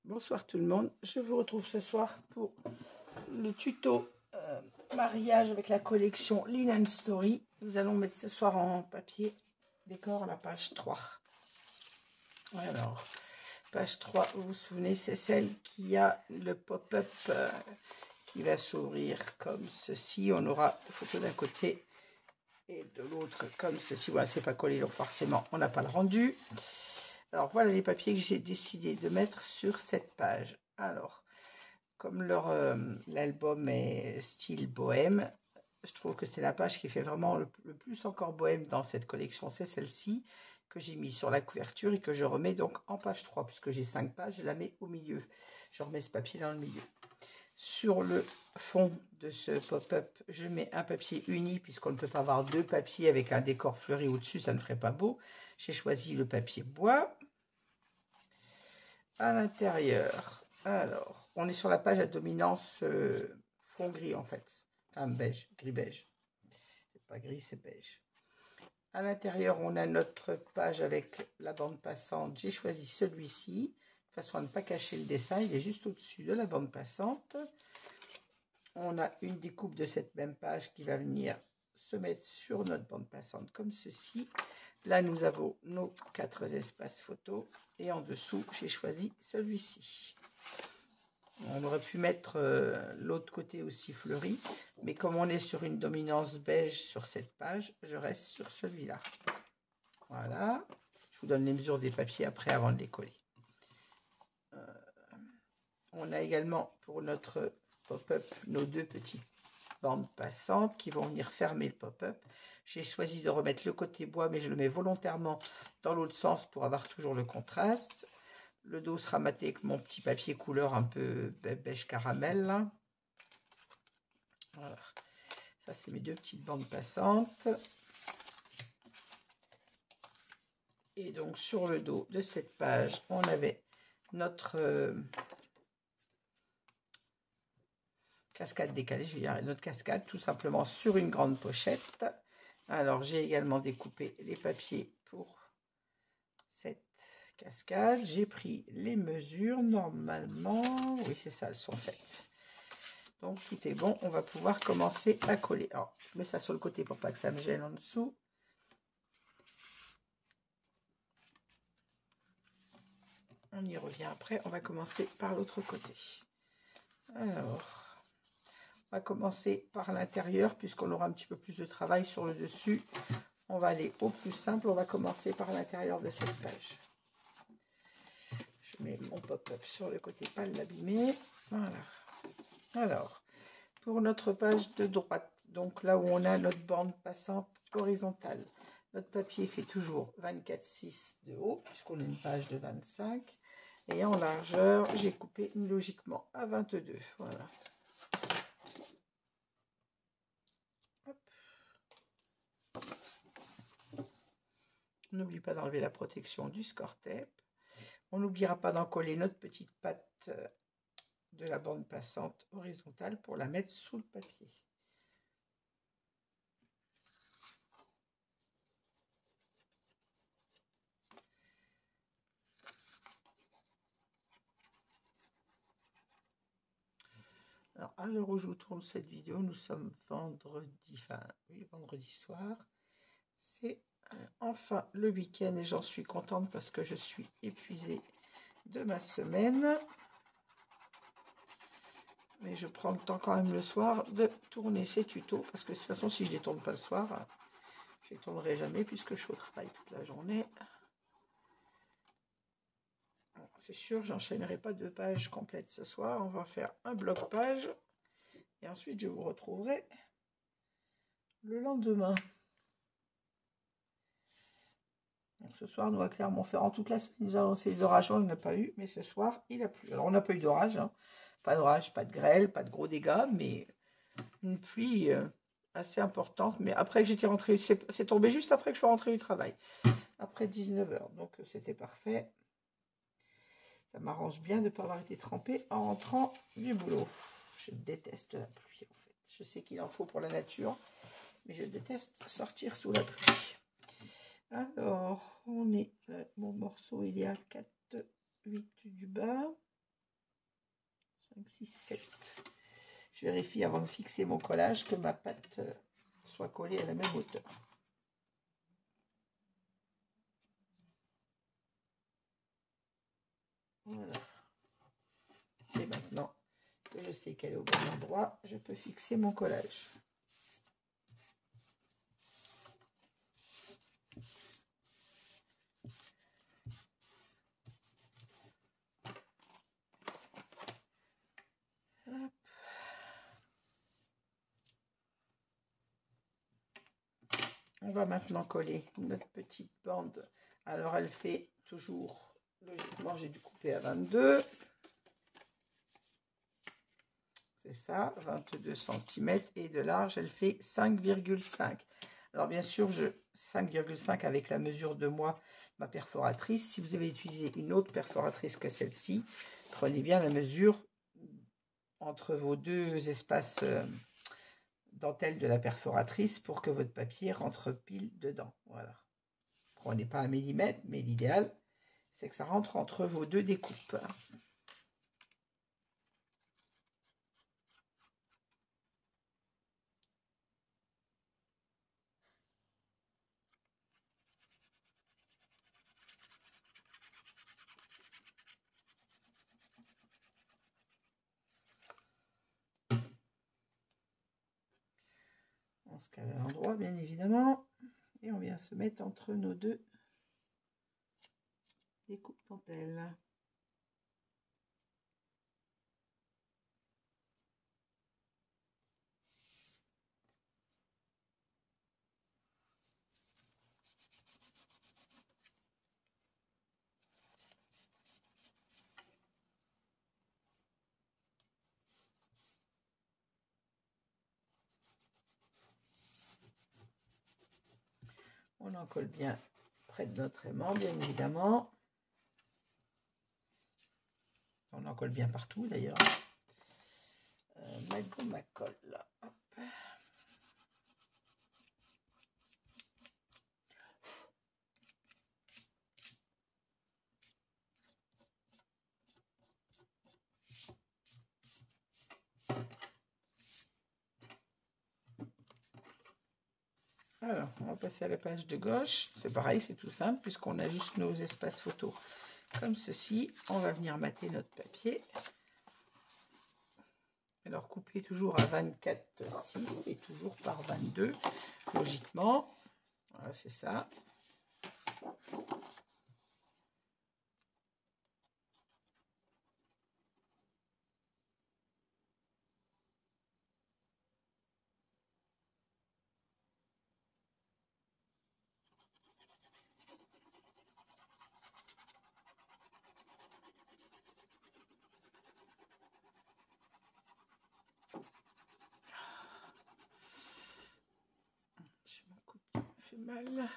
Bonsoir tout le monde, je vous retrouve ce soir pour le tuto mariage avec la collection Linen Story. Nous allons mettre ce soir en papier décor la page 3. Alors, page 3, vous vous souvenez, c'est celle qui a le pop-up qui va s'ouvrir comme ceci. On aura une photo d'un côté et de l'autre comme ceci. Voilà, c'est pas collé, donc forcément on n'a pas le rendu. Alors voilà les papiers que j'ai décidé de mettre sur cette page. Alors, comme l'album est style bohème, je trouve que c'est la page qui fait vraiment le plus encore bohème dans cette collection. C'est celle-ci que j'ai mis sur la couverture et que je remets donc en page 3. Puisque j'ai 5 pages, je la mets au milieu. Je remets ce papier dans le milieu. Sur le fond de ce pop-up, je mets un papier uni, puisqu'on ne peut pas avoir deux papiers avec un décor fleuri au-dessus, ça ne ferait pas beau. J'ai choisi le papier bois. À l'intérieur, alors, on est sur la page à dominance fond gris en fait. Enfin, beige, gris-beige. C'est pas gris, c'est beige. À l'intérieur, on a notre page avec la bande passante. J'ai choisi celui-ci, de façon à ne pas cacher le dessin. Il est juste au-dessus de la bande passante. On a une découpe de cette même page qui va venir se mettre sur notre bande passante comme ceci. Là, nous avons nos 4 espaces photos et en dessous, j'ai choisi celui-ci. On aurait pu mettre l'autre côté aussi fleuri, mais comme on est sur une dominance beige sur cette page, je reste sur celui-là. Voilà. Je vous donne les mesures des papiers après avant de les coller. On a également pour notre pop-up nos deux petites bandes passantes qui vont venir fermer le pop-up. J'ai choisi de remettre le côté bois, mais je le mets volontairement dans l'autre sens pour avoir toujours le contraste. Le dos sera maté avec mon petit papier couleur un peu beige caramel. Là. Voilà. Ça, c'est mes deux petites bandes passantes. Et donc, sur le dos de cette page, on avait notre cascade décalée, je vais dire notre cascade, tout simplement sur une grande pochette. Alors, j'ai également découpé les papiers pour cette cascade. J'ai pris les mesures, normalement, oui, c'est ça, elles sont faites. Donc, tout est bon, on va pouvoir commencer à coller. Alors, je mets ça sur le côté pour pas que ça me gêne en dessous. On y revient après, on va commencer par l'autre côté. Alors, on va commencer par l'intérieur, puisqu'on aura un petit peu plus de travail sur le dessus. On va aller au plus simple, on va commencer par l'intérieur de cette page. Je mets mon pop-up sur le côté, pas l'abîmer. Voilà. Alors, pour notre page de droite, donc là où on a notre bande passante horizontale, notre papier fait toujours 24,6 de haut, puisqu'on a une page de 25. Et en largeur, j'ai coupé logiquement à 22. Voilà. On n'oublie pas d'enlever la protection du score tape. On n'oubliera pas d'en coller notre petite patte de la bande passante horizontale pour la mettre sous le papier. Alors, à l'heure où je vous tourne cette vidéo, nous sommes vendredi soir. C'est enfin le week-end et j'en suis contente parce que je suis épuisée de ma semaine. Mais je prends le temps quand même le soir de tourner ces tutos parce que de toute façon, si je ne les tourne pas le soir, je ne les tournerai jamais puisque je suis au travail toute la journée. C'est sûr, j'enchaînerai pas 2 pages complètes ce soir. On va faire un bloc page et ensuite je vous retrouverai le lendemain. Donc, ce soir, nous à Clermont-Ferrand, toute la semaine, nous avons ces orages, on n'en a pas eu, mais ce soir, il a plu. Alors, on n'a pas eu d'orage, hein. Pas d'orage, pas de grêle, pas de gros dégâts, mais une pluie assez importante. Mais après que j'étais rentrée, c'est tombé juste après que je suis rentrée du travail, après 19 h. Donc, c'était parfait. Ça m'arrange bien de ne pas avoir été trempée en rentrant du boulot. Je déteste la pluie, en fait. Je sais qu'il en faut pour la nature, mais je déteste sortir sous la pluie. Alors, on est, mon morceau, il est à 4,8 du bas. 5, 6, 7. Je vérifie avant de fixer mon collage que ma pâte soit collée à la même hauteur. Voilà. Et maintenant que je sais qu'elle est au bon endroit, je peux fixer mon collage. Hop. On va maintenant coller notre petite bande. Alors elle fait toujours, logiquement j'ai dû couper à 22. C'est ça, 22 cm et de large, elle fait 5,5. Alors bien sûr, 5,5 avec la mesure de ma perforatrice. Si vous avez utilisé une autre perforatrice que celle-ci, prenez bien la mesure entre vos deux espaces dentelle de la perforatrice pour que votre papier rentre pile dedans. Voilà. Prenez pas 1 mm, mais l'idéal, c'est que ça rentre entre vos deux découpes. On se cale à l'endroit, bien évidemment. Et on vient se mettre entre nos deux découpes dentelles. On en colle bien près de notre aimant, bien évidemment. On en colle bien partout, d'ailleurs. Ma gomme à colle, là. Hop. Alors, on va passer à la page de gauche. C'est pareil, c'est tout simple, puisqu'on a juste nos espaces photos comme ceci. On va venir mater notre papier. Alors, couper toujours à 24,6 et toujours par 22, logiquement. Voilà, c'est ça. J'ai mon coude qui me fait mal.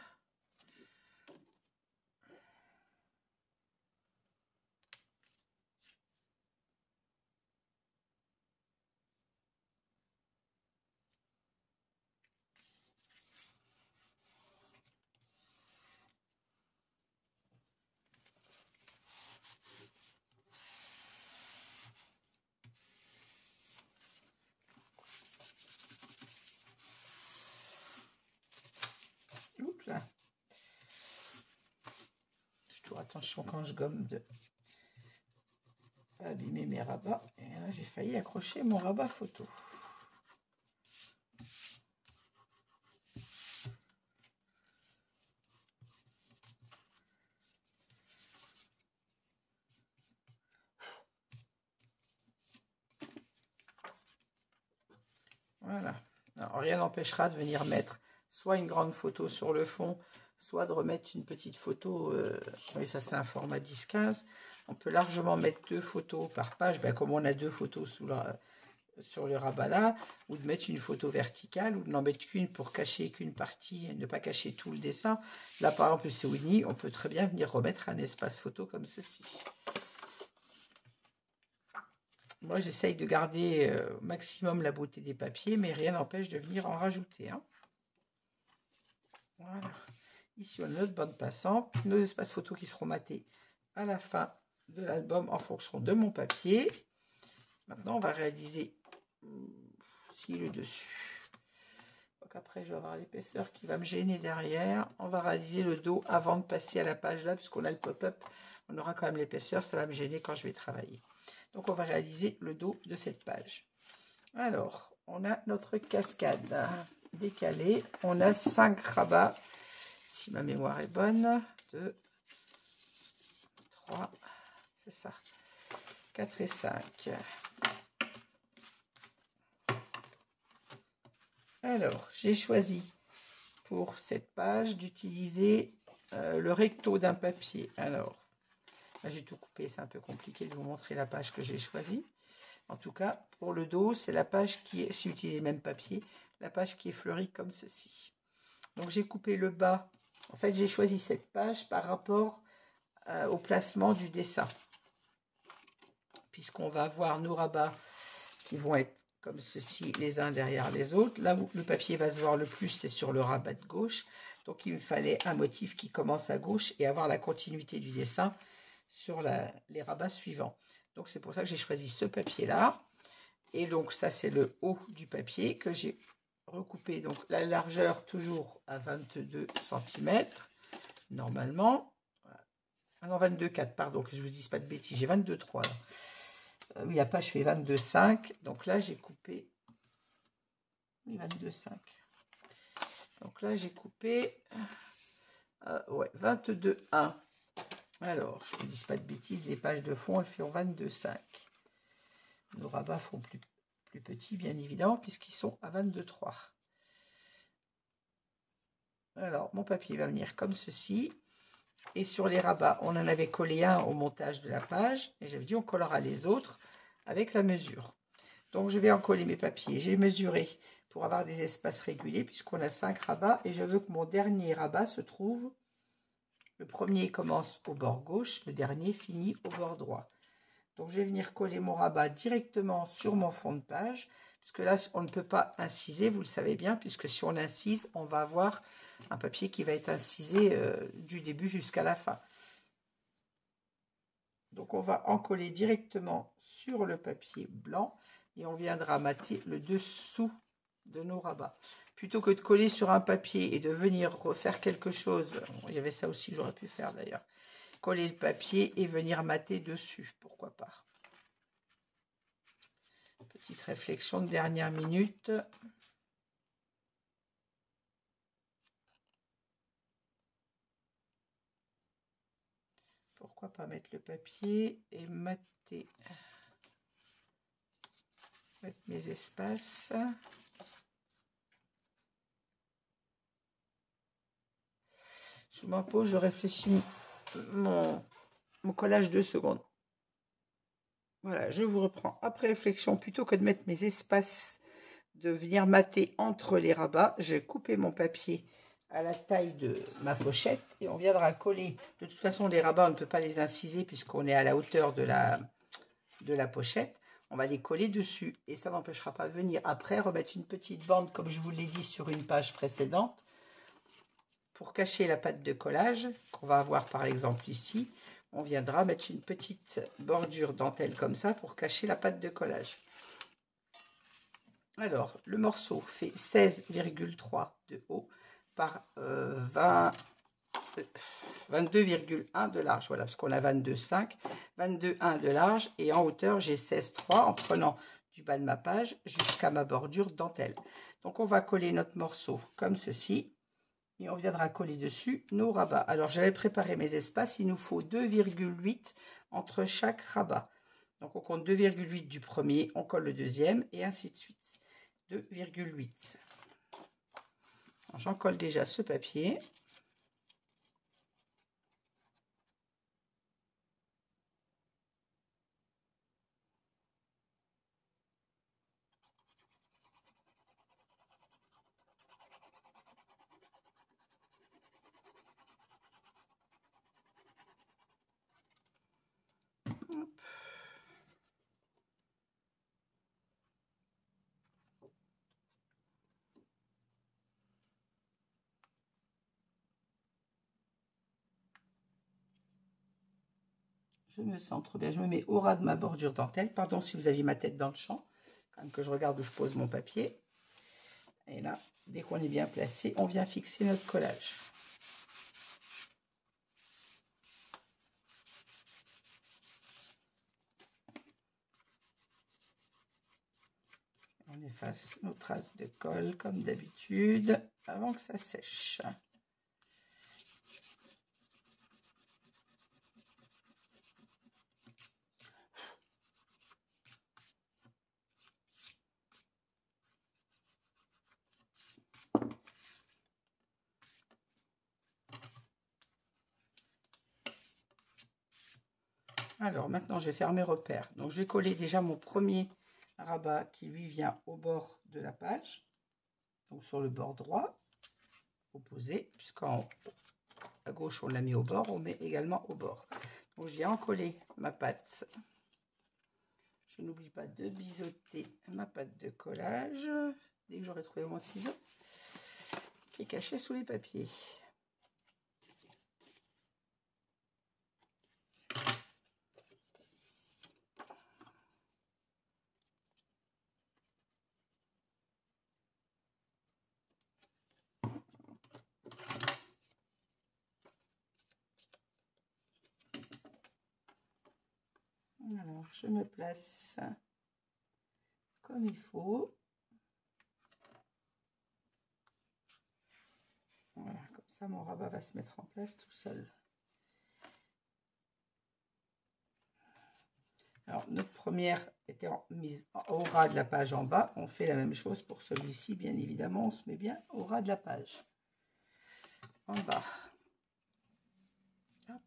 Oups là. Je fais toujours attention quand je gomme de pas abîmer mes rabats. Et là, j'ai failli accrocher mon rabat photo. Voilà. Alors, rien n'empêchera de venir mettre soit une grande photo sur le fond, soit de remettre une petite photo. Oui, ça c'est un format 10-15. On peut largement mettre 2 photos par page, ben, comme on a 2 photos sur le rabat là, ou de mettre une photo verticale, ou de n'en mettre qu'une pour cacher qu'une partie, ne pas cacher tout le dessin. Là par exemple, c'est Winnie, on peut très bien venir remettre un espace photo comme ceci. Moi, j'essaye de garder au maximum la beauté des papiers, mais rien n'empêche de venir en rajouter. Hein. Voilà. Ici, on a notre bande passante, nos espaces photos qui seront matés à la fin de l'album en fonction de mon papier. Maintenant, on va réaliser si le dessus. Donc après, je vais avoir l'épaisseur qui va me gêner derrière. On va réaliser le dos avant de passer à la page là, puisqu'on a le pop-up. On aura quand même l'épaisseur, ça va me gêner quand je vais travailler. Donc, on va réaliser le dos de cette page. Alors, on a notre cascade décalée. On a 5 rabats, si ma mémoire est bonne. 2, 3, c'est ça. 4 et 5. Alors, j'ai choisi pour cette page d'utiliser le recto d'un papier. Alors, là, j'ai tout coupé, c'est un peu compliqué de vous montrer la page que j'ai choisie. En tout cas, pour le dos, c'est la page qui est, si vous utilisez le même papier, la page qui est fleurie comme ceci. Donc, j'ai coupé le bas. En fait, j'ai choisi cette page par rapport au placement du dessin. Puisqu'on va avoir nos rabats qui vont être comme ceci, les uns derrière les autres. Là où le papier va se voir le plus, c'est sur le rabat de gauche. Donc, il me fallait un motif qui commence à gauche et avoir la continuité du dessin sur les rabats suivants. Donc, c'est pour ça que j'ai choisi ce papier-là. Et donc, ça, c'est le haut du papier que j'ai recoupé. Donc, la largeur, toujours à 22 cm, normalement. Ah non, 22,4, pardon, que je ne vous dise pas de bêtises. J'ai 22,3. Oui, la page fait 22,5. Donc là, j'ai coupé... Oui, 22,5. Donc là, j'ai coupé... ouais, 22,1. Alors, je ne vous dis pas de bêtises, les pages de fond, elles font 22,5. Nos rabats font plus petits, bien évidemment, puisqu'ils sont à 22,3. Alors, mon papier va venir comme ceci. Et sur les rabats, on en avait collé un au montage de la page. Et j'avais dit, on collera les autres avec la mesure. Donc, je vais en coller mes papiers. J'ai mesuré pour avoir des espaces réguliers, puisqu'on a 5 rabats. Et je veux que mon dernier rabat se trouve... Le premier commence au bord gauche, le dernier finit au bord droit. Donc, je vais venir coller mon rabat directement sur mon fond de page, puisque là, on ne peut pas inciser, vous le savez bien, puisque si on incise, on va avoir un papier qui va être incisé du début jusqu'à la fin. Donc, on va en coller directement sur le papier blanc et on viendra mater le dessous de nos rabats. Plutôt que de coller sur un papier et de venir refaire quelque chose, il y avait ça aussi, j'aurais pu faire d'ailleurs, coller le papier et venir mater dessus, pourquoi pas. Petite réflexion de dernière minute. Pourquoi pas mettre le papier et mettre mes espaces. Je m'impose, je réfléchis mon collage 2 secondes. Voilà, je vous reprends après réflexion. Plutôt que de mettre mes espaces, de venir mater entre les rabats, j'ai coupé mon papier à la taille de ma pochette et on viendra coller. De toute façon, les rabats, on ne peut pas les inciser puisqu'on est à la hauteur de la pochette. On va les coller dessus et ça n'empêchera pas de venir après remettre une petite bande, comme je vous l'ai dit sur une page précédente, pour cacher la pâte de collage qu'on va avoir par exemple ici. On viendra mettre une petite bordure dentelle comme ça pour cacher la pâte de collage. Alors, le morceau fait 16,3 de haut par 22,1 de large. Voilà, parce qu'on a 22,5, 22,1 de large. Et en hauteur, j'ai 16,3 en prenant du bas de ma page jusqu'à ma bordure dentelle. Donc, on va coller notre morceau comme ceci. Et on viendra coller dessus nos rabats. Alors, j'avais préparé mes espaces. Il nous faut 2,8 entre chaque rabat. Donc, on compte 2,8 du premier, on colle le deuxième et ainsi de suite. 2,8. J'en colle déjà ce papier. je me centre bien, je me mets au ras de ma bordure dentelle. Pardon si vous aviez ma tête dans le champ, quand même que je regarde où je pose mon papier. Et là, dès qu'on est bien placé, on vient fixer notre collage. On efface nos traces de colle comme d'habitude avant que ça sèche. Alors maintenant, je vais faire mes repères. Donc, je vais coller déjà mon premier rabat qui lui vient au bord de la page, donc sur le bord droit, opposé, puisqu'à gauche on l'a mis au bord, on met également au bord. Donc, je viens en coller ma pâte. Je n'oublie pas de biseauter ma pâte de collage dès que j'aurai trouvé mon ciseau qui est caché sous les papiers. Alors, je me place comme il faut. Voilà, comme ça mon rabat va se mettre en place tout seul. Alors, notre première était mise au ras de la page en bas. On fait la même chose pour celui-ci, bien évidemment. On se met bien au ras de la page. En bas. Hop.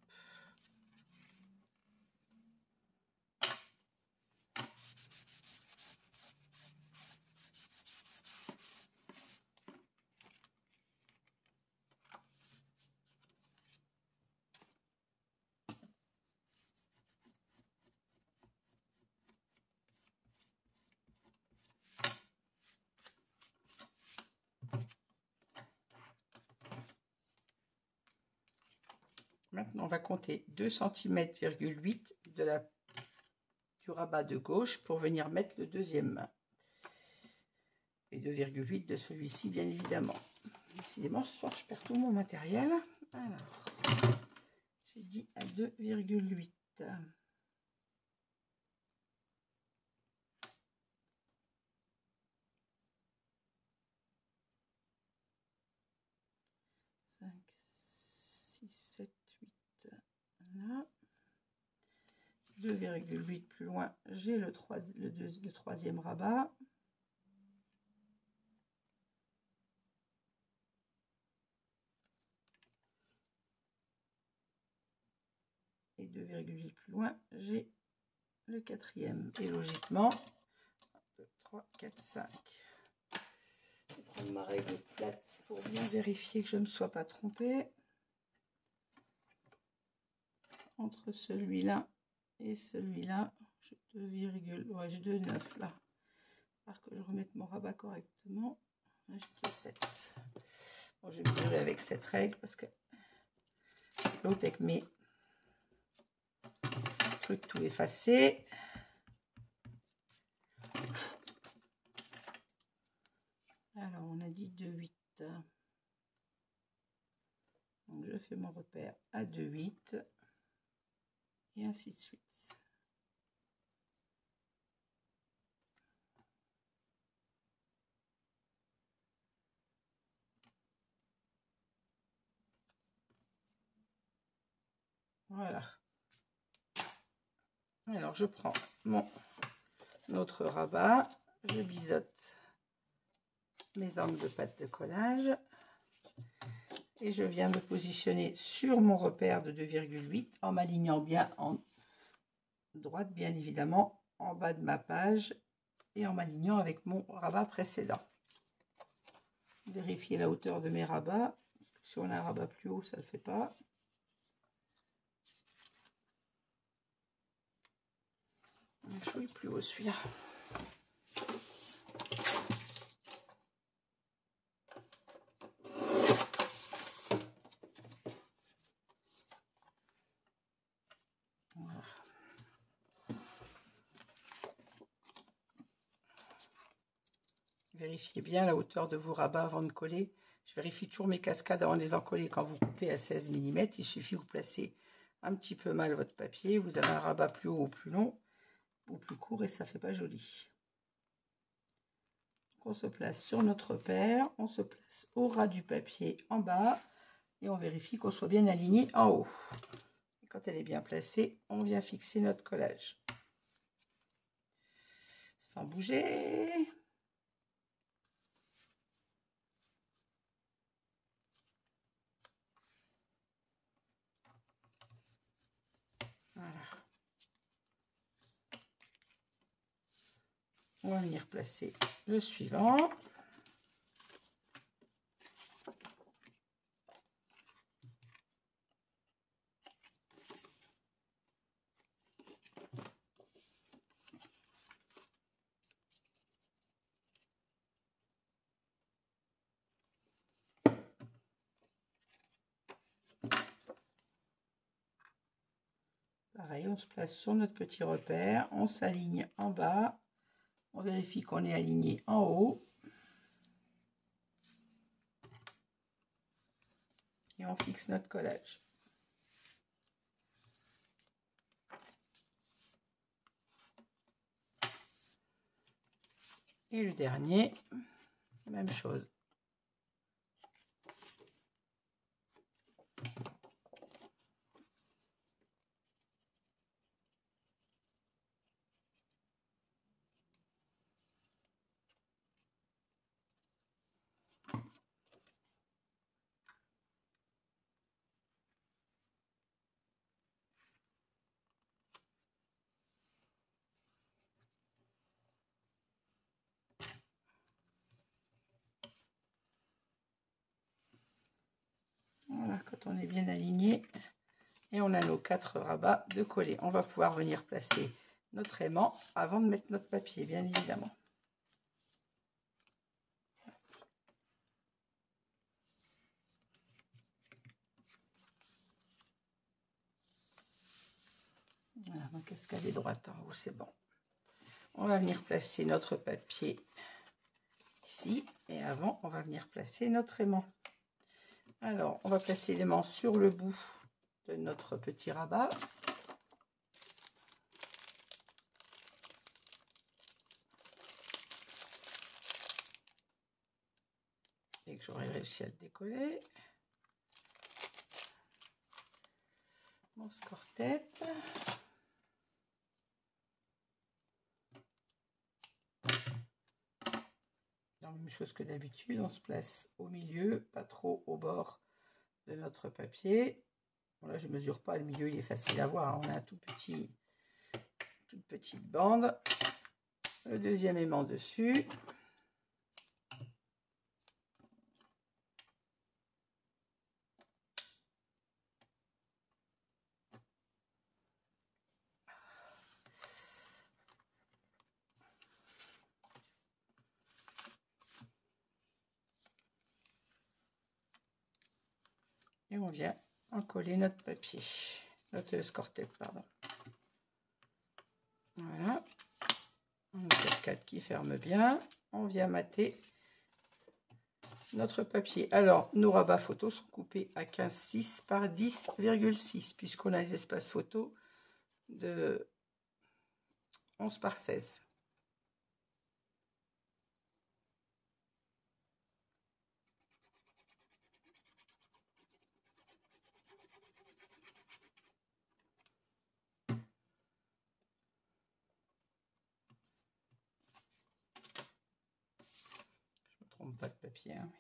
Maintenant, on va compter 2,8 cm du rabat de gauche pour venir mettre le deuxième. Et 2,8 de celui-ci, bien évidemment. Décidément, ce soir, je perds tout mon matériel. Alors, j'ai dit à 2,8. 5, 6, 7, 8. Là. 2,8 plus loin, j'ai le troisième rabat. Et 2,8 plus loin, j'ai le quatrième. Et logiquement, 2, 3, 4, 5. Je vais prendre ma règle plate pour bien vérifier que je ne me sois pas trompée. Entre celui-là et celui-là, j'ai 2,9 là. Alors que je remette mon rabat correctement. Là, j'ai 7. Bon, je vais mesurer avec cette règle parce que l'autre avec mes trucs tout effacés. Alors, on a dit 2,8. Donc, je fais mon repère à 2,8 et ainsi de suite. Voilà. Alors, je prends mon autre rabat, je biseaute mes angles de pâte de collage et je viens me positionner sur mon repère de 2,8 en m'alignant bien en droite, bien évidemment, en bas de ma page et en m'alignant avec mon rabat précédent. Vérifier la hauteur de mes rabats. Si on a un rabat plus haut, ça ne le fait pas. Un chouille plus haut celui-là. Voilà. Vérifiez bien la hauteur de vos rabats avant de coller. Je vérifie toujours mes cascades avant de les encoller. Quand vous coupez à 16 mm, il suffit que vous placez un petit peu mal votre papier. Vous avez un rabat plus haut ou plus long ou plus court et ça fait pas joli. Donc on se place sur notre repère, on se place au ras du papier en bas et on vérifie qu'on soit bien aligné en haut. Et quand elle est bien placée, on vient fixer notre collage. Sans bouger. Voilà. On va venir placer le suivant. Pareil, on se place sur notre petit repère, on s'aligne en bas, on vérifie qu'on est aligné en haut. Et on fixe notre collage. Et le dernier, même chose. Voilà, quand on est bien aligné et on a nos 4 rabats de coller, on va pouvoir venir placer notre aimant avant de mettre notre papier, bien évidemment. Voilà, ma cascade est droite en haut, c'est bon. On va venir placer notre papier ici et avant, on va venir placer notre aimant. Alors, on va placer l'aimant sur le bout de notre petit rabat. Et que j'aurai réussi à le décoller. Mon score-tête. La même chose que d'habitude, on se place au milieu, pas trop au bord de notre papier. Bon, là, je ne mesure pas, le milieu, il est facile à voir. On a un toute petite bande. Le deuxième aimant dessus. Et on vient en coller notre papier, notre score-tête, pardon. Voilà. Une cascade qui ferme bien. On vient mater notre papier. Alors, nos rabats photos sont coupés à 15,6 par 10,6 puisqu'on a les espaces photos de 11 par 16. Je ne me trompe pas de papier. Hein.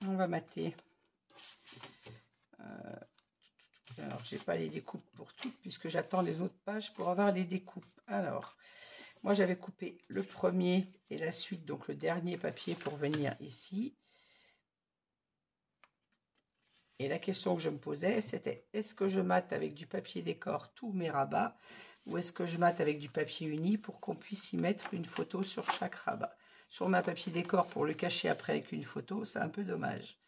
On va mater. Alors, j'ai pas les découpes pour toutes puisque j'attends les autres pages pour avoir les découpes. Alors, moi j'avais coupé le premier et la suite, donc le dernier papier pour venir ici. Et la question que je me posais, c'était est-ce que je mate avec du papier décor tous mes rabats ou est-ce que je mate avec du papier uni pour qu'on puisse y mettre une photo sur chaque rabat. Sur ma papier décor, pour le cacher après avec une photo, c'est un peu dommage.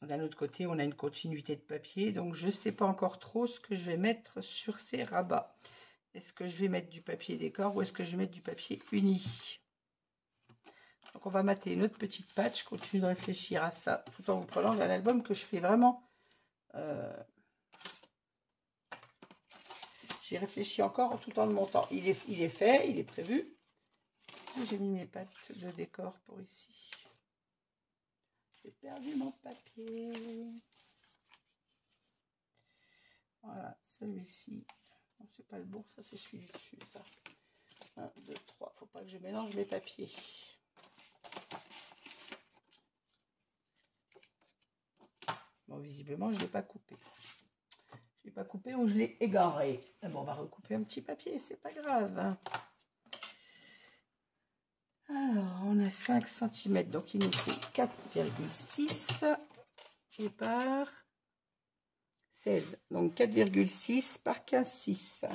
D'un autre côté, on a une continuité de papier, donc je ne sais pas encore trop ce que je vais mettre sur ces rabats. Est-ce que je vais mettre du papier décor ou est-ce que je vais mettre du papier uni? Donc on va mater une autre petite patch, je continue de réfléchir à ça tout en vous prenant. J'ai un album que je fais vraiment... J'y réfléchis encore tout en le montant. Il est fait, il est prévu. J'ai mis mes pattes de décor pour ici. J'ai perdu mon papier. Voilà, celui-ci. Non, c'est pas le bon, ça c'est celui du dessus, ça. 1, 2, 3. Faut pas que je mélange mes papiers. Bon, visiblement, je ne l'ai pas coupé. Je l'ai pas coupé ou je l'ai égaré. Bon, on va recouper un petit papier, c'est pas grave. Alors, on a 5 cm, donc il nous faut 4,6 et par 16. Donc 4,6 par 15,6.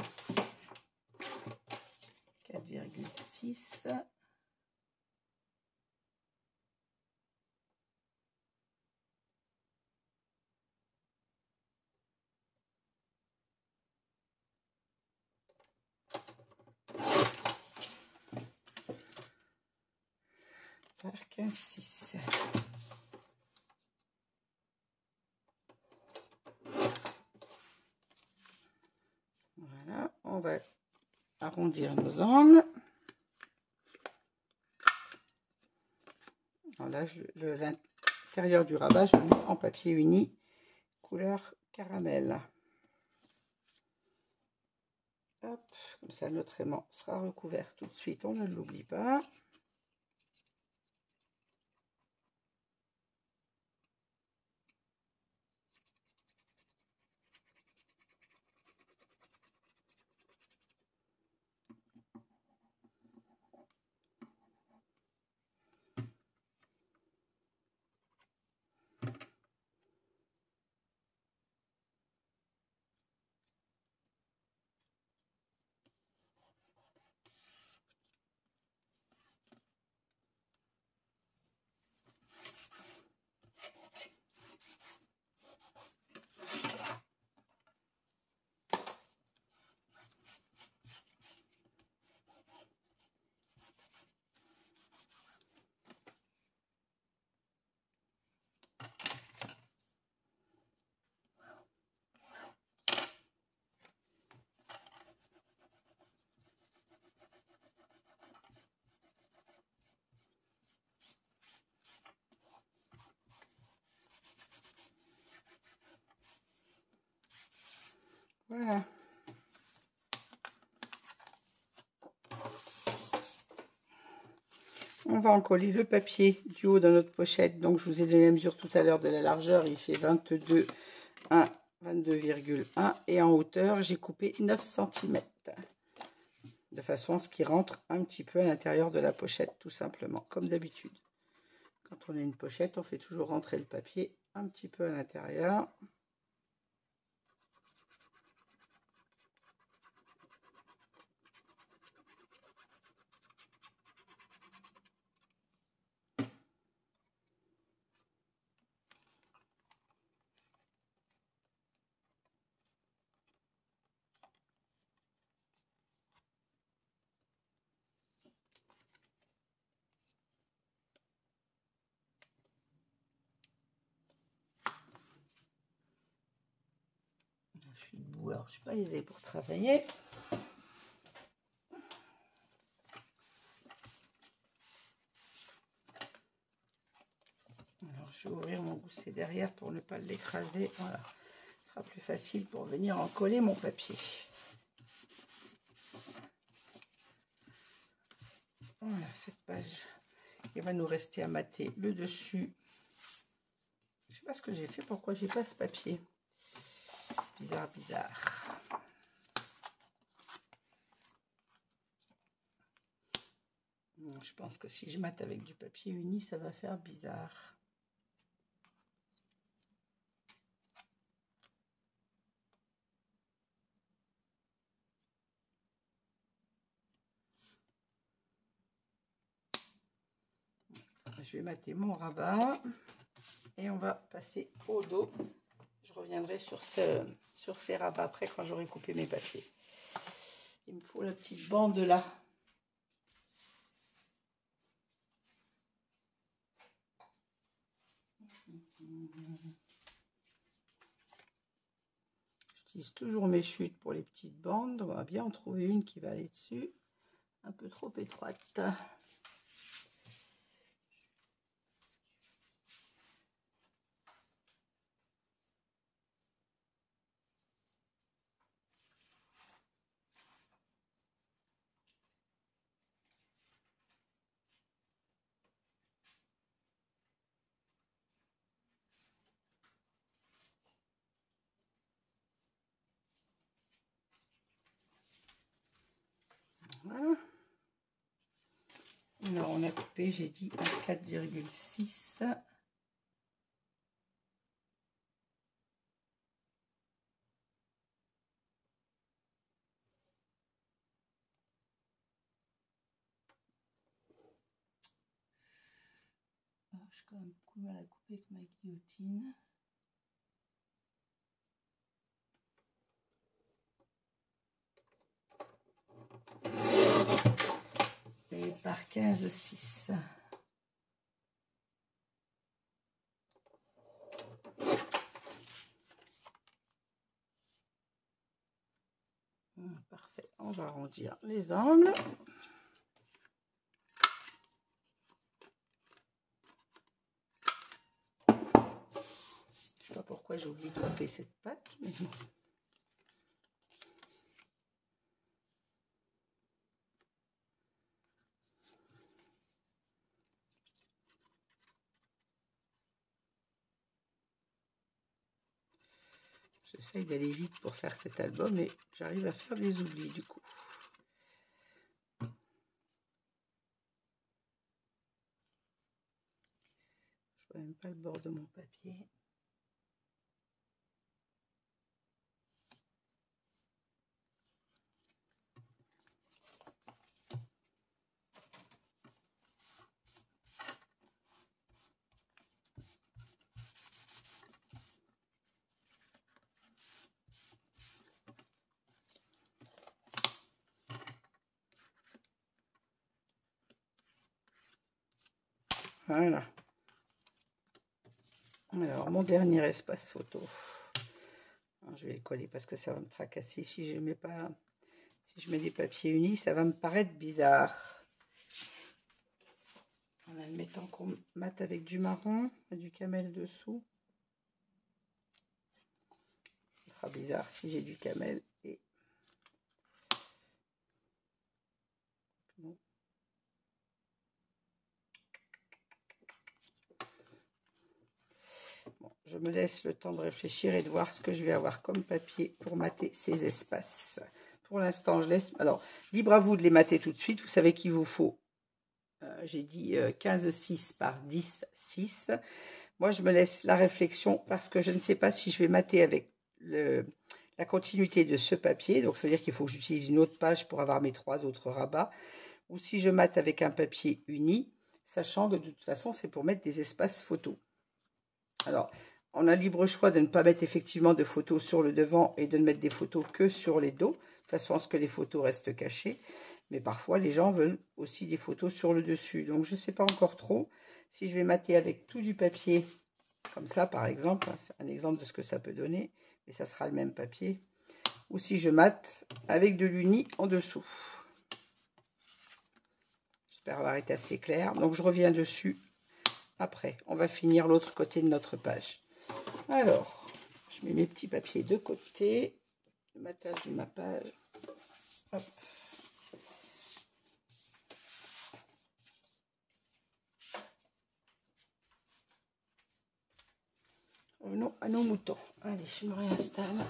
4,6. Par 15,6. Voilà, on va arrondir nos angles. Alors là, l'intérieur du rabat, je le mets en papier uni, couleur caramel. Hop, comme ça, notre aimant sera recouvert tout de suite, on ne l'oublie pas. Voilà. On va encoller le papier du haut de notre pochette. Donc, je vous ai donné la mesure tout à l'heure de la largeur. Il fait 22,1, 22,1. Et en hauteur, j'ai coupé 9 cm. De façon à ce qu'il rentre un petit peu à l'intérieur de la pochette, tout simplement, comme d'habitude. Quand on a une pochette, on fait toujours rentrer le papier un petit peu à l'intérieur. Je suis debout, alors je ne suis pas aisée pour travailler. Alors je vais ouvrir mon gousset derrière pour ne pas l'écraser. Voilà, ce sera plus facile pour venir en coller mon papier. Voilà, cette page. Il va nous rester à mater le dessus. Je ne sais pas ce que j'ai fait, pourquoi j'ai pas ce papier. Bizarre, bizarre. Je pense que si je mate avec du papier uni, ça va faire bizarre. Je vais mater mon rabat et on va passer au dos. Je reviendrai sur ces rabats après quand j'aurai coupé mes papiers. Il me faut la petite bande là. J'utilise toujours mes chutes pour les petites bandes. On va bien en trouver une qui va aller dessus. Un peu trop étroite. Voilà. Alors on a coupé, j'ai dit à 4,6. J'ai quand même beaucoup de mal à couper avec ma guillotine. Et par 15,6. Parfait, on va arrondir les angles. Je sais pas pourquoi j'ai oublié de couper cette patte, mais bon. J'essaye d'aller vite pour faire cet album et j'arrive à faire des oublis du coup. Je vois même pas le bord de mon papier. Voilà. Alors, mon dernier espace photo. Alors, je vais le coller parce que ça va me tracasser. Si je mets pas, si je mets des papiers unis, ça va me paraître bizarre. En admettant qu'on mate avec du marron et du camel dessous. Ça fera bizarre si j'ai du camel et... Non. Bon, je me laisse le temps de réfléchir et de voir ce que je vais avoir comme papier pour mater ces espaces. Pour l'instant, je laisse... Alors, libre à vous de les mater tout de suite. Vous savez qu'il vous faut, j'ai dit 15,6 par 10,6. Moi, je me laisse la réflexion parce que je ne sais pas si je vais mater avec la continuité de ce papier. Donc, ça veut dire qu'il faut que j'utilise une autre page pour avoir mes 3 autres rabats. Ou si je mate avec un papier uni, sachant que de toute façon, c'est pour mettre des espaces photos. Alors, on a libre choix de ne pas mettre effectivement de photos sur le devant et de ne mettre des photos que sur les dos, de façon à ce que les photos restent cachées. Mais parfois, les gens veulent aussi des photos sur le dessus. Donc, je ne sais pas encore trop si je vais mater avec tout du papier, comme ça par exemple. C'est un exemple de ce que ça peut donner, mais ça sera le même papier. Ou si je mate avec de l'uni en dessous. J'espère avoir été assez clair. Donc, je reviens dessus après. On va finir l'autre côté de notre page. Alors, je mets mes petits papiers de côté. Le matage de ma page. Hop. Revenons à nos moutons. Allez, je me réinstalle.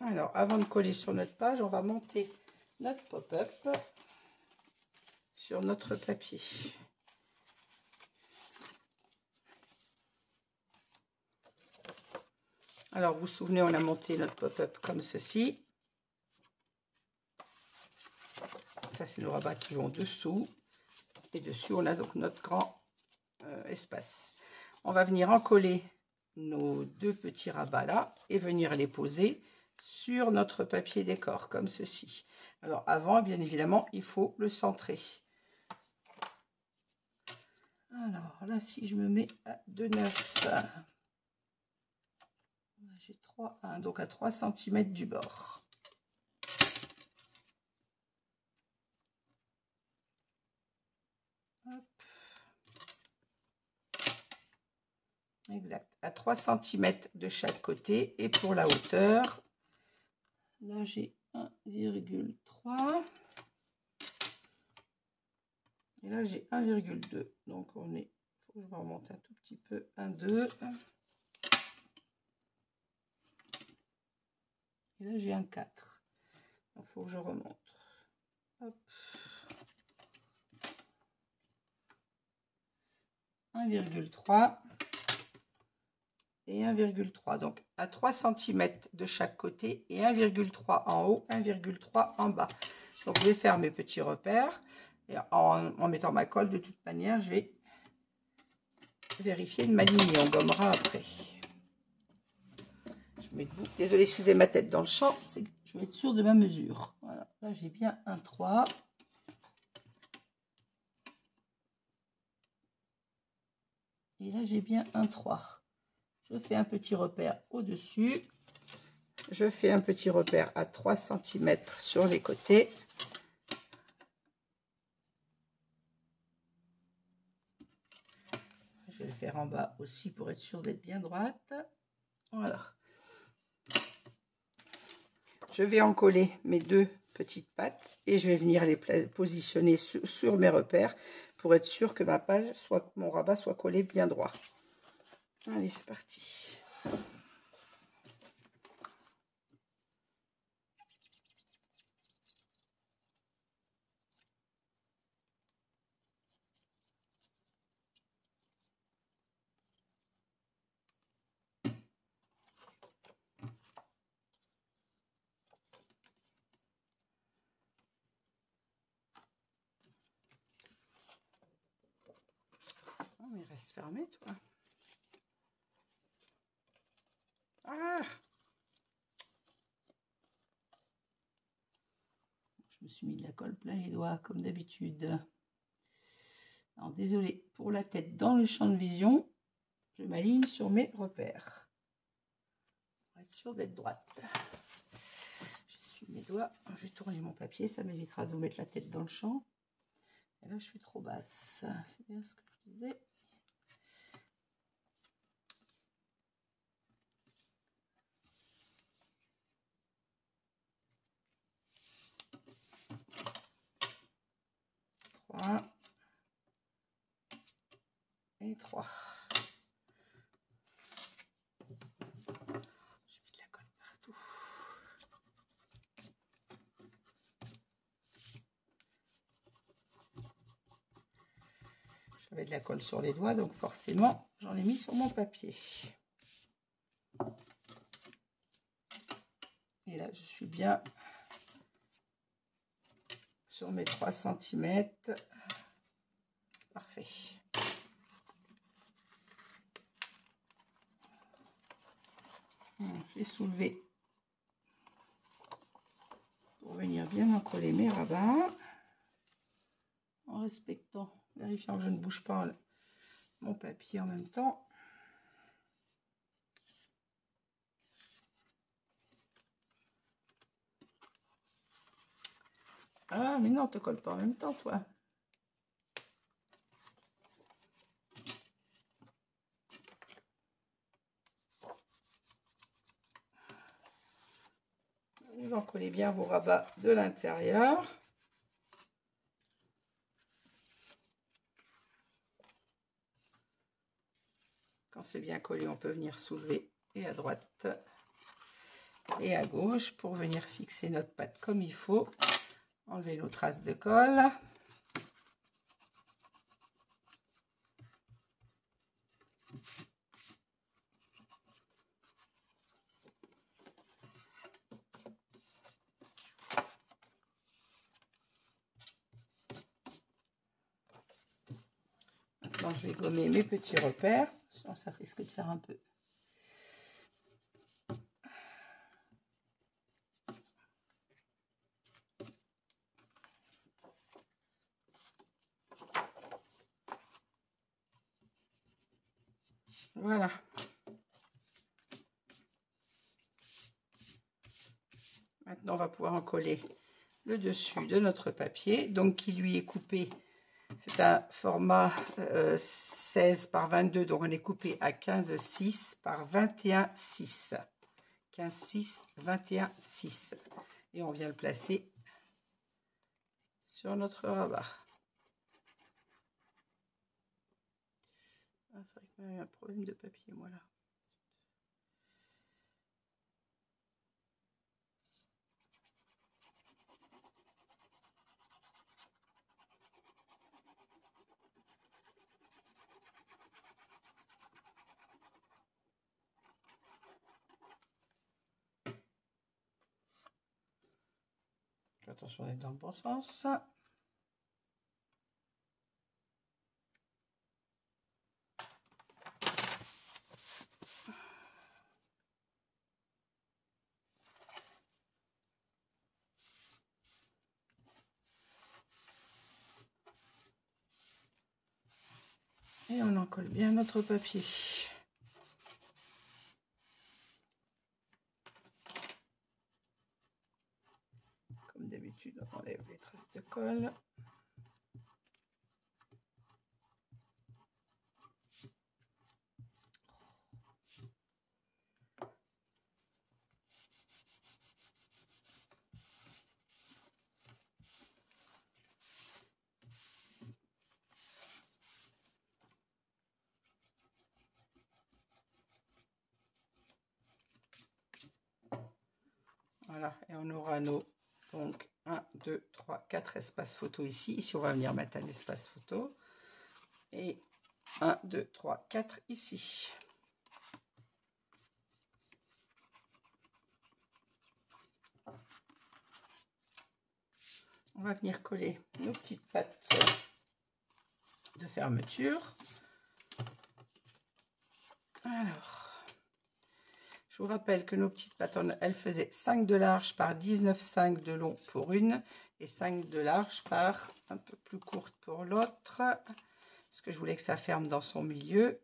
Alors, avant de coller sur notre page, on va monter notre pop-up sur notre papier. Alors, vous vous souvenez, on a monté notre pop-up comme ceci. ça c'est le rabat qui va en dessous. Et dessus, on a donc notre grand espace. On va venir encoller nos deux petits rabats là et venir les poser sur notre papier décor, comme ceci. Alors avant, bien évidemment, il faut le centrer. Alors là, si je me mets à 2,9, j'ai 3,1, donc à 3 cm du bord. Hop. Exact, à 3 cm de chaque côté. Et pour la hauteur, là j'ai 1,3 et là j'ai 1,2. Donc on est, faut que je me remonte un tout petit peu, 1,2. Et là j'ai 1,4. Donc il faut que je remonte. Hop. 1,3 et 1,3. Donc à 3 cm de chaque côté et 1,3 en haut, 1,3 en bas. Donc je vais faire mes petits repères. Et en mettant ma colle, de toute manière, je vais vérifier de m'aligner. On gommera après. Je mets debout. Désolée, excusez ma tête dans le champ. C'est que je vais être sûre de ma mesure. Voilà. Là, j'ai bien 1,3. Et là, j'ai bien 1,3. Je fais un petit repère au-dessus. Je fais un petit repère à 3 cm sur les côtés. Je vais le faire en bas aussi pour être sûr d'être bien droite. Voilà. Je vais encoller mes deux petites pattes et je vais venir les positionner sur mes repères pour être sûr que ma page soit, mon rabat soit collé bien droit. Allez, c'est parti. Oh, mais reste fermé, toi. Ah! Je me suis mis de la colle plein les doigts, comme d'habitude. Alors, désolé pour la tête dans le champ de vision. Je m'aligne sur mes repères. Pour être sûr d'être droite. J'essuie mes doigts. Je vais tourner mon papier, ça m'évitera de vous mettre la tête dans le champ. Et là, je suis trop basse. C'est bien ce que je disais. Et 3. Je mets de la colle partout. J'avais de la colle sur les doigts, donc forcément, j'en ai mis sur mon papier. Et là, je suis bien sur mes 3 cm. Parfait. J'ai soulevé pour venir bien encoller mes rabats en respectant, vérifiant que je ne bouge pas mon papier en même temps. Ah, mais non, te colle pas en même temps, toi. Vous encollez bien vos rabats de l'intérieur. Quand c'est bien collé, on peut venir soulever et à droite et à gauche pour venir fixer notre patte comme il faut. Enlever nos traces de colle. Maintenant, je vais gommer mes petits repères. Sinon, ça risque de faire un peu. Voilà. Maintenant, on va pouvoir en coller le dessus de notre papier. Donc, qui lui est coupé. C'est un format 16 par 22. Donc, on est coupé à 15,6 par 21,6. 15,6, 21,6. Et on vient le placer sur notre rabat. Ah, c'est vrai que j'ai un problème de papier, moi, là. Attention d'être dans le bon sens. Et on en colle bien notre papier. Comme d'habitude, on enlève les traces de colle. Voilà, et on aura nos donc 1, 2, 3, 4 espaces photo ici. Ici, on va venir mettre un espace photo. Et 1, 2, 3, 4 ici. On va venir coller nos petites pattes de fermeture. Alors, je vous rappelle que nos petites pattes, elles faisaient 5 de large par 19,5 de long pour une et 5 de large par un peu plus courte pour l'autre. Parce que je voulais que ça ferme dans son milieu.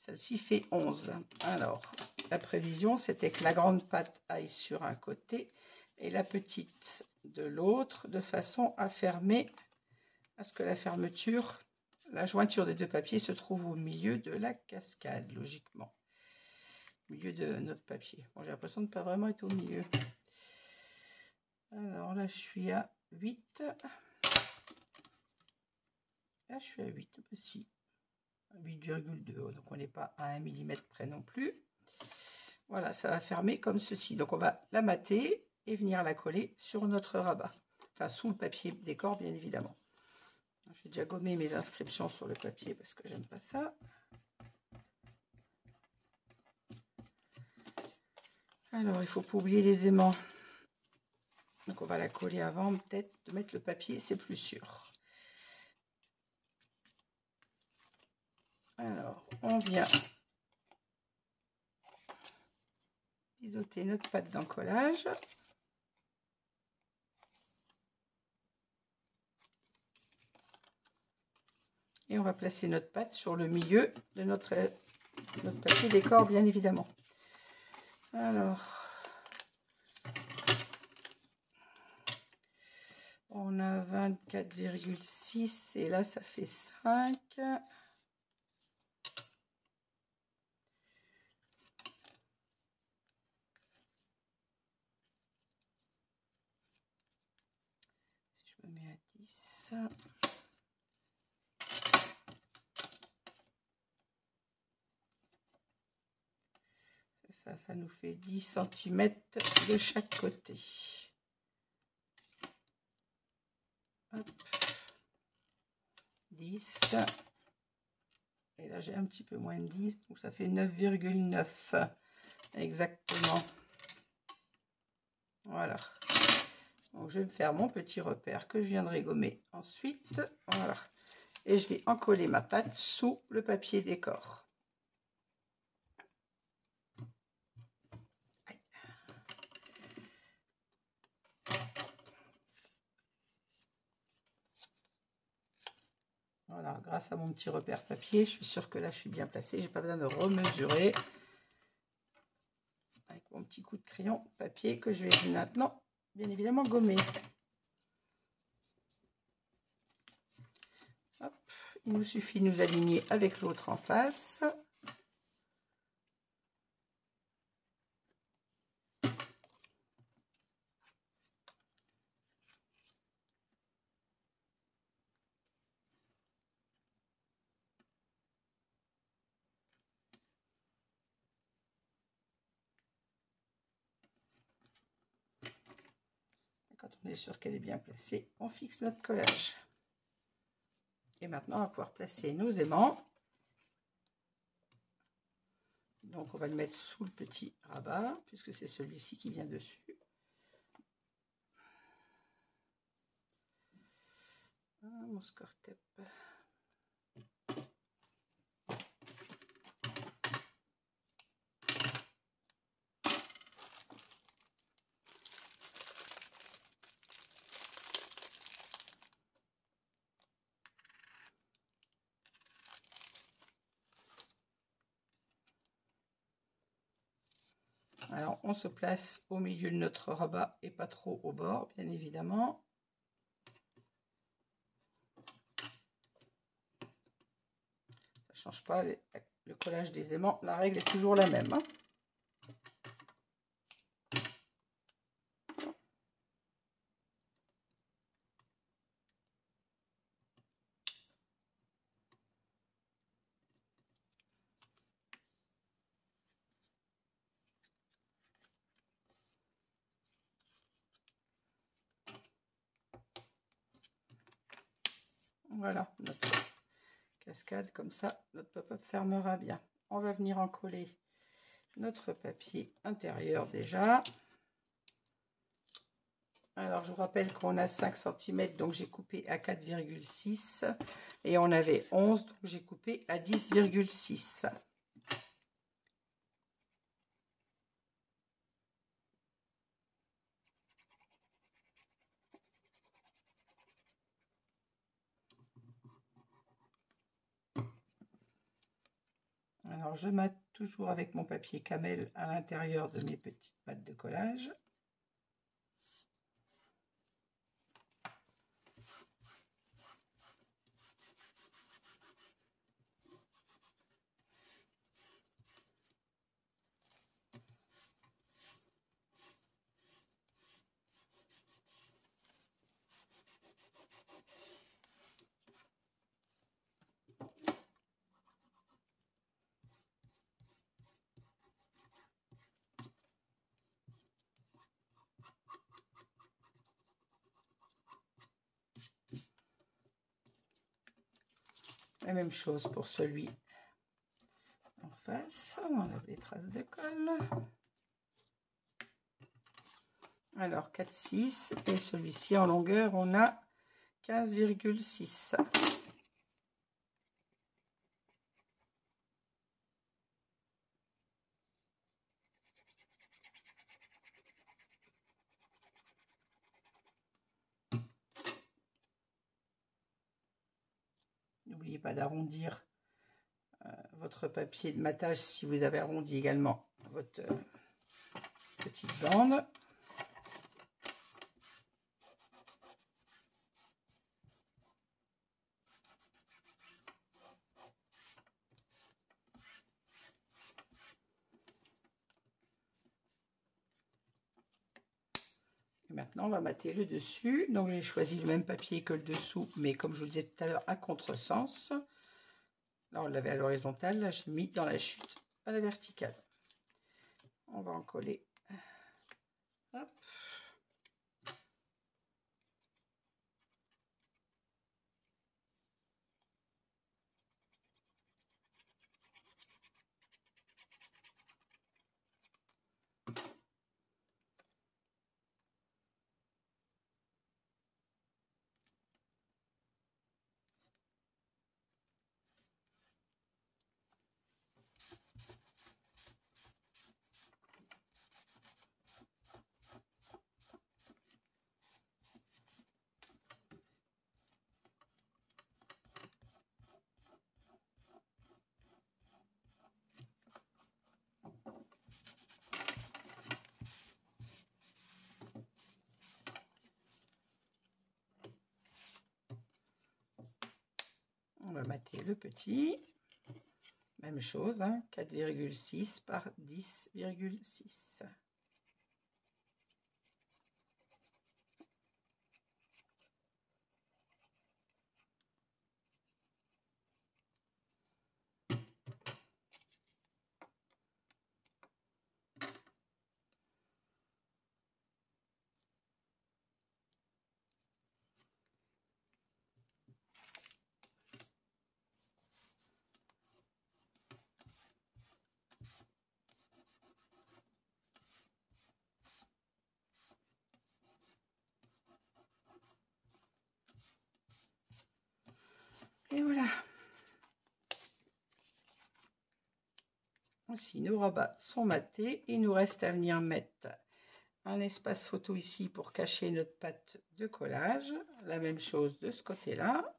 Celle-ci fait 11. Alors, la prévision, c'était que la grande patte aille sur un côté et la petite de l'autre, de façon à fermer, à ce que la fermeture, la jointure des deux papiers se trouve au milieu de la cascade, logiquement. Au milieu de notre papier. Bon, j'ai l'impression de ne pas vraiment être au milieu. Alors là, je suis à 8. Là, je suis à 8 aussi. 8,2. Donc, on n'est pas à 1 mm près non plus. Voilà, ça va fermer comme ceci. Donc, on va la mater et venir la coller sur notre rabat. Enfin, sous le papier décor, bien évidemment. J'ai déjà gommé mes inscriptions sur le papier parce que j'aime pas ça. Alors, il ne faut pas oublier les aimants. Donc, on va la coller avant, peut-être, de mettre le papier, c'est plus sûr. Alors, on vient biseauter notre pâte d'encollage. Et on va placer notre pâte sur le milieu de notre papier décor, bien évidemment. Alors, on a 24,6 et là, ça fait 5. Si je me mets à 10... Ça nous fait 10 cm de chaque côté. Hop. 10. Et là, j'ai un petit peu moins de 10, donc ça fait 9,9 exactement. Voilà. Donc, je vais me faire mon petit repère que je viendrai gommer ensuite. Voilà. Et je vais encoller ma pâte sous le papier décor. Voilà, grâce à mon petit repère papier, je suis sûre que là je suis bien placée. J'ai pas besoin de remesurer. Avec mon petit coup de crayon papier que je vais maintenant, bien évidemment, gommer. Hop, il nous suffit de nous aligner avec l'autre en face. Quand on est sûr qu'elle est bien placée, on fixe notre collage. Et maintenant, on va pouvoir placer nos aimants. Donc, on va le mettre sous le petit rabat, puisque c'est celui-ci qui vient dessus. Ah, mon score tape. Alors, on se place au milieu de notre rabat et pas trop au bord, bien évidemment. Ça ne change pas le collage des aimants. La règle est toujours la même. Hein. Voilà, notre cascade, comme ça, notre pop-up fermera bien. On va venir en coller notre papier intérieur déjà. Alors, je vous rappelle qu'on a 5 cm, donc j'ai coupé à 4,6 et on avait 11, donc j'ai coupé à 10,6. Alors, je mate toujours avec mon papier camel à l'intérieur de mes petites pattes de collage. La même chose pour celui en face. On enlève les traces de colle. Alors 4,6 et celui-ci en longueur, on a 15,6. N'oubliez pas d'arrondir votre papier de matage si vous avez arrondi également votre petite bande. Et maintenant, on va mater le dessus. Donc, j'ai choisi le même papier que le dessous, mais comme je vous le disais tout à l'heure, à contresens. Là, on l'avait à l'horizontale. Là, j'ai mis dans la chute à la verticale. On va en coller. Hop. mater le petit. Même chose, hein, 4,6 par 10,6. Et voilà. Ainsi, nos rabats sont matés. Il nous reste à venir mettre un espace photo ici pour cacher notre pâte de collage. La même chose de ce côté-là.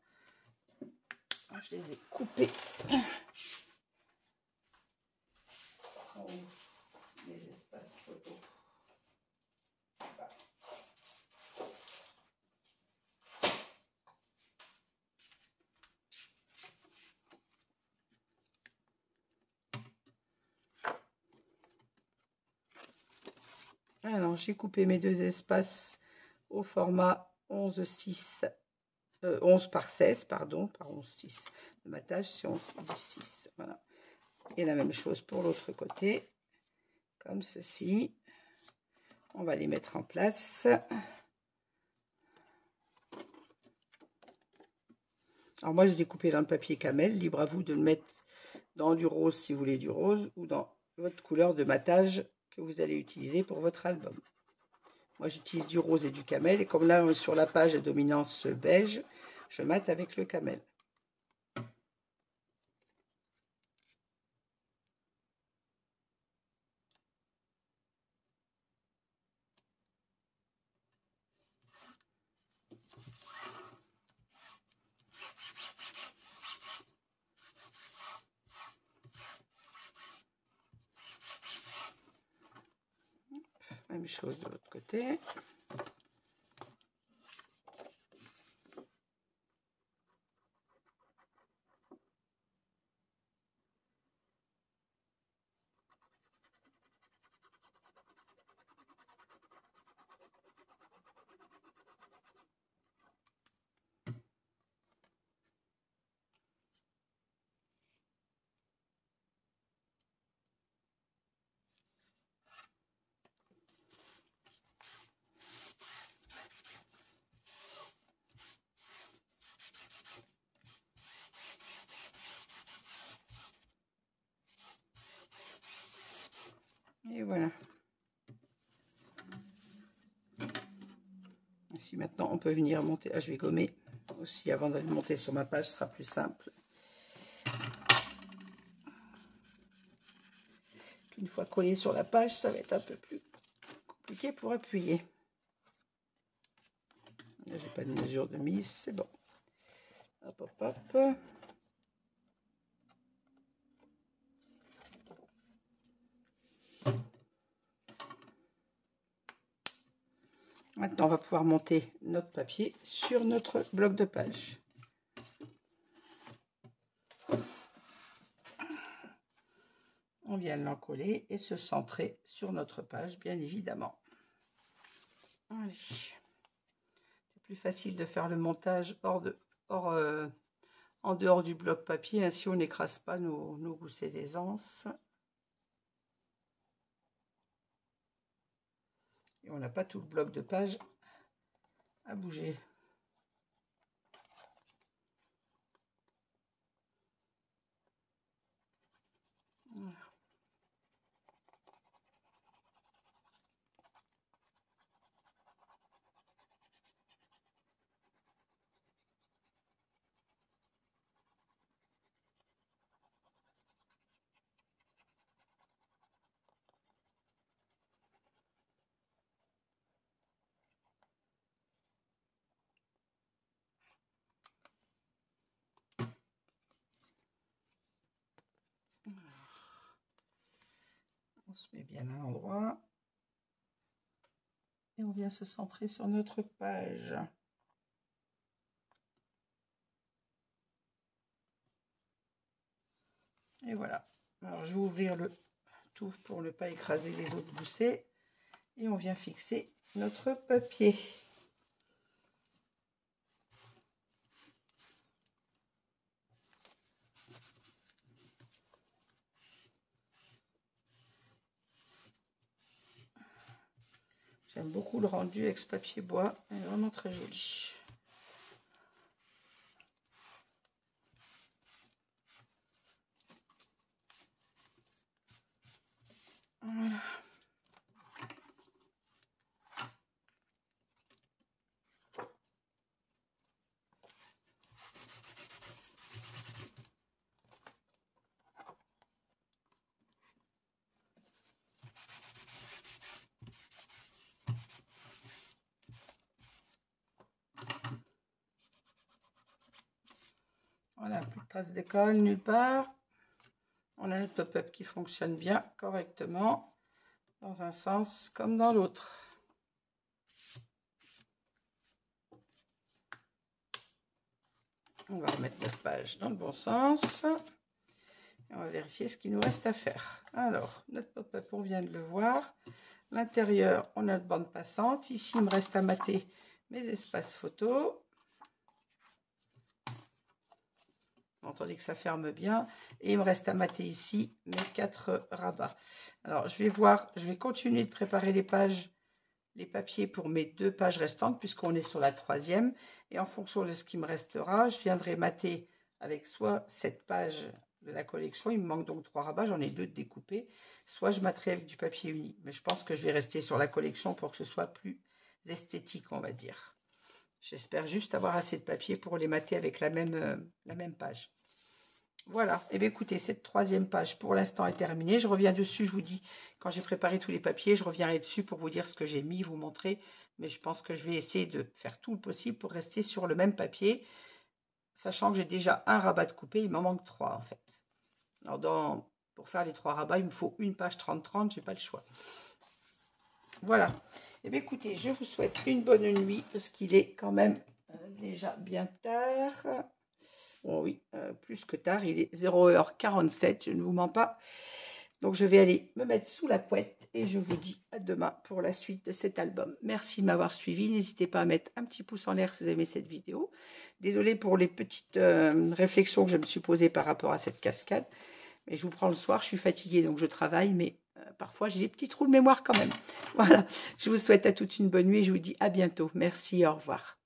Je les ai coupés. Les espaces photo. Alors, j'ai coupé mes deux espaces au format 11 par 16, pardon, par 11,6. Le matage, c'est 11,6. Voilà. Et la même chose pour l'autre côté, comme ceci. On va les mettre en place. Alors moi, je les ai coupés dans le papier camel. Libre à vous de le mettre dans du rose si vous voulez du rose, ou dans votre couleur de matage que vous allez utiliser pour votre album. Moi, j'utilise du rose et du camel. Et comme là, sur la page à dominance beige, je mate avec le camel. Même chose de l'autre côté. Et voilà. Ainsi, maintenant, on peut venir monter. Ah, je vais gommer aussi avant d'aller monter sur ma page, ce sera plus simple. Une fois collé sur la page, ça va être un peu plus compliqué pour appuyer. Là, j'ai pas de mesure de mise, c'est bon. Hop, hop, hop. Maintenant, on va pouvoir monter notre papier sur notre bloc de page. On vient l'encoller et se centrer sur notre page, bien évidemment. Allez. C'est plus facile de faire le montage en dehors du bloc papier, ainsi on n'écrase pas nos goussets d'aisance. Et on n'a pas tout le bloc de page à bouger. Voilà. On se met bien à l'endroit et on vient se centrer sur notre page. Et voilà. Alors, je vais ouvrir le tout pour ne pas écraser les autres goussets. Et on vient fixer notre papier. J'aime beaucoup le rendu avec ce papier bois. Il est vraiment très joli. Voilà. Voilà, plus de traces de colle nulle part. On a notre pop-up qui fonctionne bien, correctement, dans un sens comme dans l'autre. On va remettre notre page dans le bon sens. Et on va vérifier ce qu'il nous reste à faire. Alors, notre pop-up, on vient de le voir. L'intérieur, on a notre bande passante. Ici, il me reste à mater mes espaces photos. Vous entendez que ça ferme bien. Et il me reste à mater ici mes 4 rabats. Alors, je vais continuer de préparer les pages, les papiers pour mes 2 pages restantes, puisqu'on est sur la 3e. Et en fonction de ce qui me restera, je viendrai mater avec soit cette page de la collection, il me manque donc 3 rabats, j'en ai 2 de découpés, soit je materai avec du papier uni. Mais je pense que je vais rester sur la collection pour que ce soit plus esthétique, on va dire. J'espère juste avoir assez de papier pour les mater avec la même page. Voilà, et bien écoutez, cette 3e page pour l'instant est terminée. Je reviens dessus, je vous dis, quand j'ai préparé tous les papiers, je reviendrai dessus pour vous dire ce que j'ai mis, vous montrer. Mais je pense que je vais essayer de faire tout le possible pour rester sur le même papier, sachant que j'ai déjà un rabat de coupé, il m'en manque 3 en fait. Alors pour faire les 3 rabats, il me faut une page 30-30, j'ai pas le choix. Voilà, et bien écoutez, je vous souhaite une bonne nuit, parce qu'il est quand même déjà bien tard. Bon, oui, plus que tard, il est 0h47, je ne vous mens pas. Donc, je vais aller me mettre sous la couette et je vous dis à demain pour la suite de cet album. Merci de m'avoir suivi. N'hésitez pas à mettre un petit pouce en l'air si vous aimez cette vidéo. Désolée pour les petites réflexions que je me suis posées par rapport à cette cascade. Mais je vous prends le soir, je suis fatiguée, donc je travaille. Mais parfois, j'ai des petits trous de mémoire quand même. Voilà, je vous souhaite à toutes une bonne nuit et je vous dis à bientôt. Merci, au revoir.